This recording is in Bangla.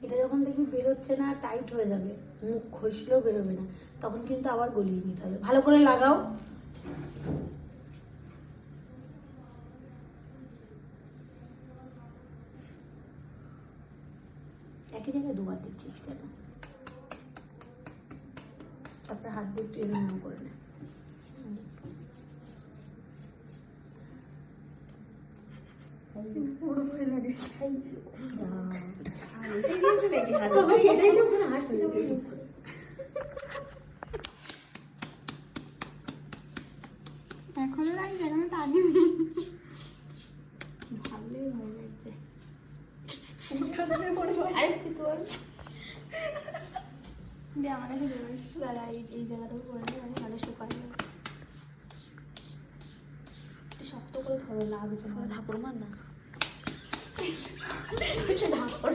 এটা যখন দেখবি বেরোচ্ছে না, টাইট হয়ে যাবে, মুখ ঘষলেও বেরোবে না, তখন কিন্তু আবার গলিয়ে নিতে হবে। ভালো করে লাগাও। একই জায়গায় দুবার দিচ্ছিস কেন? তারপরে হাত দিয়ে একটু এরকম করে নে। পুরো ভয় লাগে। সেটাই তো ওখানে হাসছে। এখনো লাগছে না, টানি ভালোই ভালো লাগছে। আরেকটু তোর যে আমার কাছে দাঁড়া, এই জায়গাটাও করে আমি ভালো শুকাই শক্ত করে ধরো, লাগছে না, ধাপড় মার না, ধাপড়